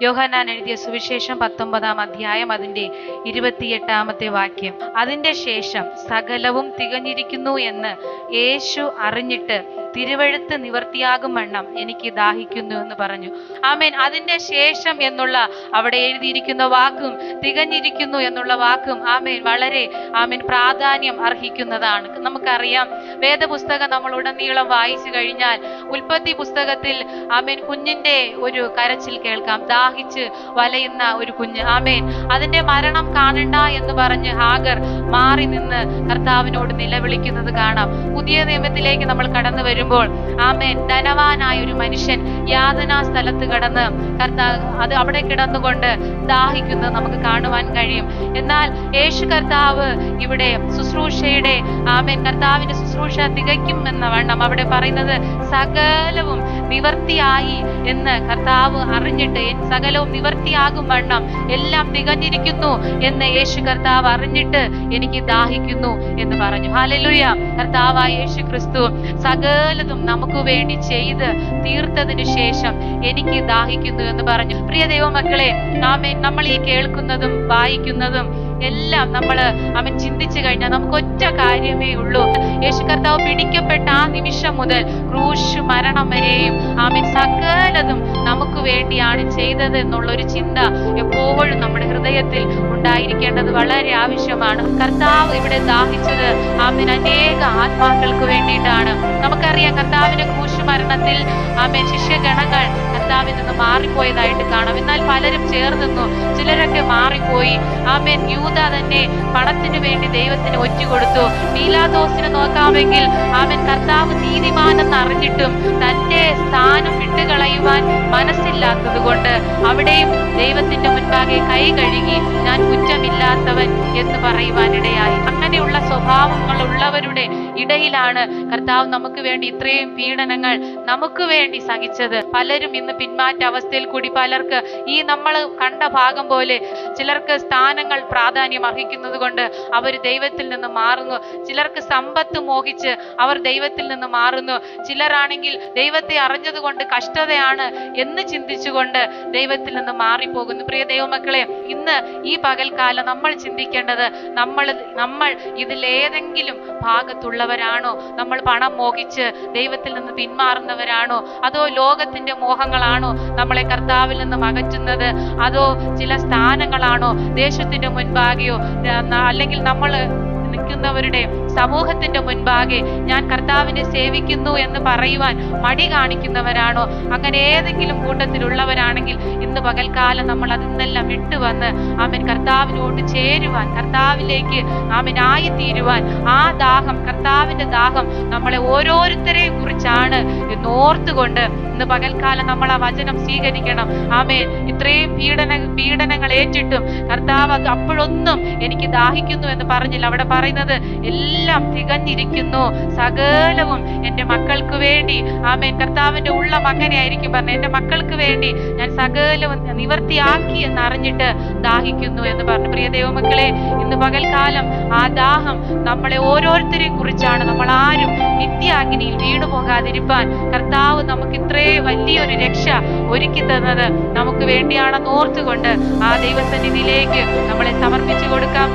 യോഹന്നാൻ എഴുതിയ സുവിശേഷം 19-ാം അധ്യായം അതിൻ്റെ 28-ാമത്തെ വാക്യം. അതിൻ്റെ ശേഷം സകലവും തികഞ്ഞിരിക്കുന്നു എന്ന് യേശു അറിഞ്ഞിട്ട് തിരുവെഴുത്ത് നിവർത്തിയാകും വണ്ണം എനിക്ക് ദാഹിക്കുന്നു എന്ന് പറഞ്ഞു. ആമേൻ. അതിൻ്റെ ശേഷം എന്നുള്ള അവിടെ എഴുതിയിരിക്കുന്ന വാക്കും തികഞ്ഞിരിക്കുന്നു എന്നുള്ള വാക്കും ആമേൻ വളരെ പ്രാധാന്യം അർഹിക്കുന്നതാണ്. നമുക്കറിയാം, വേദപുസ്തകം നമ്മൾ ഉടനീളം വായിച്ചു കഴിഞ്ഞാൽ ഉൽപ്പത്തി പുസ്തകത്തിൽ കുഞ്ഞിന്റെ ഒരു കരച്ചിൽ കേൾക്കാം. ദാഹിച്ച് വലയുന്ന ഒരു കുഞ്ഞ്. അതിന്റെ മരണം കാണണ്ട എന്ന് പറഞ്ഞ് ഹാഗർ മാറി നിന്ന് കർത്താവിനോട് നിലവിളിക്കുന്നത് കാണാം. പുതിയ നിയമത്തിലേക്ക് നമ്മൾ കടന്നു വരുമ്പോൾ ധനവാനായ ഒരു മനുഷ്യൻ യാതനാ സ്ഥലത്ത് കിടന്ന് അവിടെ കിടന്നുകൊണ്ട് ദാഹിക്കുന്നത് നമുക്ക് കാണുവാൻ കഴിയും. എന്നാൽ യേശു കർത്താവ് ഇവിടെ ശുശ്രൂഷയുടെ കർത്താവിന്റെ ശുശ്രൂഷ തികയ്ക്കും എന്ന വണ്ണം അവിടെ പറയുന്നത് സകലവും നിവർത്തിയായി എന്ന് കർത്താവ് അറിഞ്ഞിട്ട്, സകലവും നിവർത്തിയാകും വണ്ണം എല്ലാം തികഞ്ഞിരിക്കുന്നു എന്ന് യേശു കർത്താവ് അറിഞ്ഞിട്ട് എനിക്ക് ദാഹിക്കുന്നു എന്ന് പറഞ്ഞു. ഹല്ലേലൂയ. കർത്താവായ യേശു ക്രിസ്തു സകലതും നമുക്ക് വേണ്ടി ചെയ്ത് തീർത്തതിനു ശേഷം എനിക്ക് ദാഹിക്കുന്നു എന്ന് പറഞ്ഞു. പ്രിയ ദൈവമക്കളെ, നമ്മൾ ഈ കേൾക്കുന്നതും വായിക്കുന്നതും എല്ലാം നമ്മൾ ചിന്തിച്ചു കഴിഞ്ഞാൽ നമുക്ക് ഒറ്റ കാര്യമേ ഉള്ളൂ. യേശു കർത്താവ് പിടിക്കപ്പെട്ട ആ നിമിഷം മുതൽ ക്രൂശ് മരണം വരെയും സകലതും നമുക്ക് വേണ്ടിയാണ് ചെയ്തത് എന്നുള്ളൊരു ചിന്ത എപ്പോഴും നമ്മുടെ ഹൃദയത്തിൽ ഉണ്ടായിരിക്കേണ്ടത് വളരെ ആവശ്യമാണ്. കർത്താവ് ഇവിടെ ദാഹിച്ചത് അനേക ആത്മാക്കൾക്ക് വേണ്ടിയിട്ടാണ്. നമുക്കറിയാം, കർത്താവിന്റെ ക്രൂശ് മരണത്തിൽ ശിഷ്യഗണങ്ങൾ കർത്താവിൽ നിന്ന് മാറിപ്പോയതായിട്ട് കാണാം. എന്നാൽ പലരും ചേർന്നു, ചിലരൊക്കെ മാറിപ്പോയി. യൂദ തന്നെ പണത്തിനു വേണ്ടി ദൈവത്തിന് ഒറ്റുകൊടുത്തു. പീലാത്തോസിനെ നോക്കാമെങ്കിൽ കർത്താവ് നീതിമാനെന്ന് അറിഞ്ഞിട്ടും തന്റെ സ്ഥാനം വിട്ടുകളയുവാൻ മനസ്സില്ലാത്തത് കൊണ്ട് അവിടെയും ദൈവത്തിന്റെ മുൻപാകെ കൈ കഴുകി ഞാൻ കുറ്റമില്ലാത്തവൻ എന്ന് പറയുവാനിടയായി. അങ്ങനെയുള്ള സ്വഭാവങ്ങൾ ഉള്ളവരുടെ ഇടയിലാണ് കർത്താവ് നമുക്ക് വേണ്ടി ഇത്രയും പീഡനങ്ങൾ നമുക്ക് വേണ്ടി സഹിച്ചത്. പലരും ഇന്ന് പിന്മാറ്റ അവസ്ഥയിൽ കൂടി പലർക്ക് ഈ നമ്മൾ കണ്ട ഭാഗം പോലെ ചിലർക്ക് സ്ഥാനങ്ങൾ പ്രാധാന്യം അർഹിക്കുന്നത് കൊണ്ട് അവർ ദൈവത്തിൽ നിന്ന് മാറുന്നു. ചിലർക്ക് സമ്പത്ത് മോഹിച്ച് അവർ ദൈവത്തിൽ നിന്ന് മാറുന്നു. ചിലരാണെങ്കിൽ ദൈവത്തെ അറിഞ്ഞതുകൊണ്ട് കഷ്ടതയാണ് എന്ന് ചിന്തിച്ചുകൊണ്ട് ദൈവത്തിൽ നിന്ന് മാറിപ്പോകുന്നു. പ്രിയ ദൈവമക്കളെ, ഇന്ന് ഈ പകൽക്കാലം നമ്മൾ ചിന്തിക്കേണ്ടത് നമ്മൾ ഇതിലേതെങ്കിലും ഭാഗത്തുള്ളവരാണോ? നമ്മൾ പണം മോഹിച്ച് ദൈവത്തിൽ നിന്ന് പിന്മാറുന്നവരാണോ? അതോ ലോകത്തിന്റെ മോഹങ്ങളാണോ നമ്മളെ കർത്താവിൽ നിന്ന് അകറ്റുന്നത്? അതോ ചില സ്ഥാനങ്ങളാണോ ദേശത്തിന്റെ മുൻപാകെയോ അല്ലെങ്കിൽ നമ്മൾ നിൽക്കുന്നവരുടെ സമൂഹത്തിന്റെ മുൻപാകെ ഞാൻ കർത്താവിനെ സേവിക്കുന്നു എന്ന് പറയുവാൻ മടി കാണിക്കുന്നവരാണോ? അങ്ങനെ ഏതെങ്കിലും കൂട്ടത്തിലുള്ളവരാണെങ്കിൽ ഇന്ന് പകൽക്കാലം നമ്മൾ അതിന്നെല്ലാം വിട്ടുവന്ന് കർത്താവിനോട് ചേരുവാൻ, കർത്താവിലേക്ക് ആയിത്തീരുവാൻ, ആ ദാഹം, കർത്താവിന്റെ ദാഹം നമ്മളെ ഓരോരുത്തരെയും കുറിച്ചാണ് എന്നോർത്തുകൊണ്ട് ഇന്ന് പകൽക്കാലം നമ്മൾ ആ വചനം സ്വീകരിക്കണം. ഇത്രയും പീഡനങ്ങൾ ഏറ്റിട്ടും കർത്താവ് അത് അപ്പോഴൊന്നും എനിക്ക് ദാഹിക്കുന്നു എന്ന് പറഞ്ഞില്ല. അവിടെ പറയുന്നത് എല്ലാം തികഞ്ഞിരിക്കുന്നു, സകലവും എൻ്റെ മക്കൾക്ക് വേണ്ടി. കർത്താവിന്റെ ഉള്ള മകനെ ആയിരിക്കും പറഞ്ഞത്, എൻ്റെ മക്കൾക്ക് വേണ്ടി ഞാൻ സകലവും നിവർത്തിയാക്കി എന്നറിഞ്ഞിട്ട് ദാഹിക്കുന്നു എന്ന് പറഞ്ഞു. പ്രിയ ദൈവമക്കളെ, ഇന്ന് പകൽക്കാലം ആ ദാഹം നമ്മളെ ഓരോരുത്തരെയും കുറിച്ചാണ്. നമ്മൾ ആരും നിത്യാഗ്നിയിൽ വീണു പോകാതിരിപ്പാൻ കർത്താവ് നമുക്ക് ഇത്രയും വലിയൊരു രക്ഷ ഒരുക്കി തന്നത് നമുക്ക് വേണ്ടിയാണെന്ന് ഓർത്തുകൊണ്ട് ആ ദൈവസന്നിധിയിലേക്ക് നമ്മളെ സമർപ്പിച്ചു കൊടുക്കാം.